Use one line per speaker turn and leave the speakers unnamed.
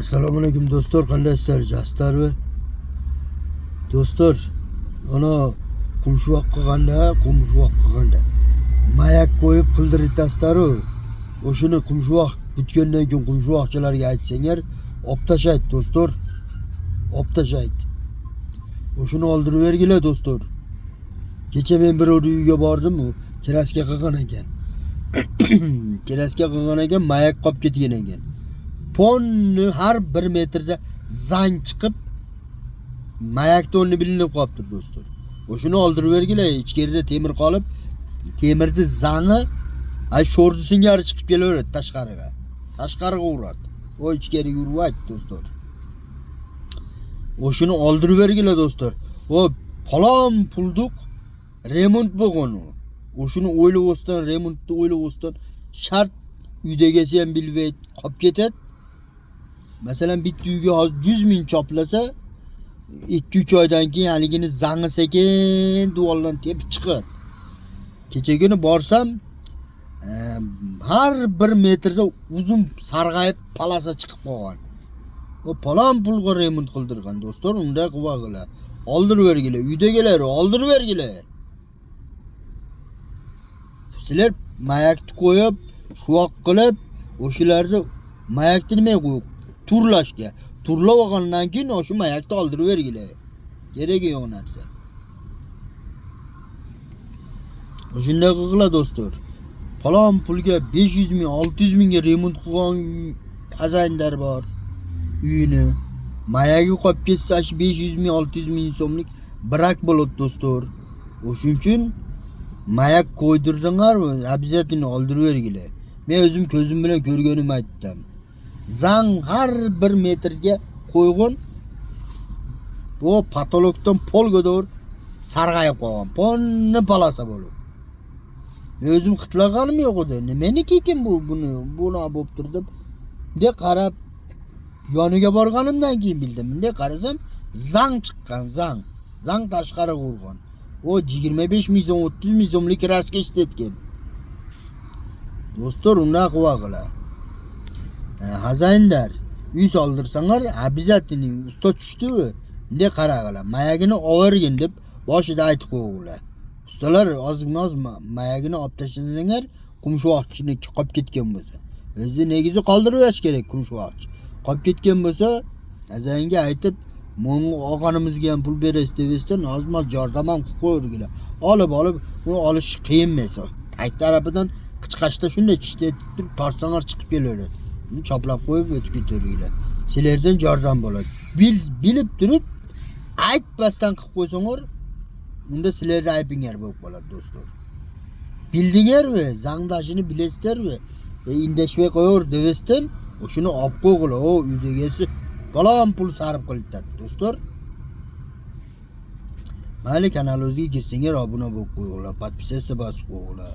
Assalomu alaykum do'stlar, qandaysizlar? Jastar va do'stlar, ana qumshuvoq qilganda mayak qo'yib qildiryapsizlar-ku. O'shuni qumshuvoq bitgandan keyin qumshuvoqchilarga aytsanglar, olib tashlaydi do'stlar. Olib tashlaydi. O'shuni oldirib bergilar do'stlar. Kecha men bir uyga bordim, u kraska qilgan ekan. Kraska qilgan ekan, mayak qolib ketgan ekan. Ponni har 1 metrda zang chiqib mayak tonni bilinib qolibdi do'stlar. O'shuni oldirib bergilar, ichkarida temir qolib, temirni zangi ay sho'rni singari chiqib kelaveradi tashqariga. Tashqariga uradi. O ichkariga urmaydi do'stlar. O'shuni oldirib bergilar do'stlar. O falon pulduq remont bo'lgan u. O'shuni o'ylab o'stan, remontni o'ylab o'stan shart uydagisi ham bilmaydi, qolib ketadi. Masalan, bitta uyga hozir 100 ming choplasa, 2-3 oydan keyin haligini zangi sekin duvaldan tepib chiqadi. Kechagini borsam, har 1 metrda uzun sarg'ayib palasa chiqib qolgan. O palon pulga remont qildirgan do'stlar, unday qilvagilar. Oldirib bergilar, uydagilar oldirib bergilar. Sizlar mayakni qo'yib, shuvoq qilib, o'shalarni mayakni nima qo'yib turlashga. Turlab olgandan keyin o'sha mayakni oldirib bergilar. Keragi yo'q narsa. Shunday qilinglar do'stlar. Falon pulga 500 ming, 600 mingga remont qilgan xazandar bor. Uyini mayagi qolib ketsa, 500 ming, 600 ming so'mlik brak bo'ladi do'stlar. O'shuning uchun mayak qo'ydirdinglarmi, обязательно oldirib bergilar. Men o'zim ko'zim bilan ko'rganim aytdim. Zang har 1 metrga qo'ygan, bu patologdan polgador sarg'ayib qolgan. Ponni palasa bo'lib. Men o'zim xitlaganim yo'q edi. Nimeniki ekan buni bo'lib turdi deb qarab yoniga borganimdan keyin bildim. Bunday qarasam, zang chiqqan, zang. Zang tashqariga urgan. O 25 ming so'm, 30 ming so'mlik raska ishlatgan. Do'stlar, unday qilvagilar. Xazandar, uy soldirsanglar, обязательно usta tushdi. Bunday qarag'ilar. Mayagini obergin deb boshida aytib qo'yinglar. Ustalar ozgina mayagini olib tashlasanglar, qumshuvoqchini qolib ketgan bo'lsa, o'zi negizi qoldirib berish kerak qumshuvoqchi. Qolib ketgan bo'lsa, xazanga aytib, "Mo'ng og'animizga ham pul berasiz" debesdan, ozmoz yordam ham qilib qo'yinglar. Olib, uni olish qiyin emas. Tag tarafidan qichqashda shunday tishlatib turib, tortsanglar chiqib kelaveradi. Uni choplab qo'yib o'tib ketaveringlar. Sizlardan yordam bo'ladi. Bilib turib, aytmasdan qilib qo'ysanglar, unda sizlarga aybingar bo'lib qoladi do'stlar. Bildinglar-mi? Zangdashini bilasizlar-mi? Indashmay qo'yaver debesdan, o'shuni olib qo'yg'lar. O uydagisi falon pul sarf qiladi do'stlar. Mayli, kanalingizga kirsanglar, obuna bo'lib qo'yinglar, podpisatsiya bosib qo'yinglar.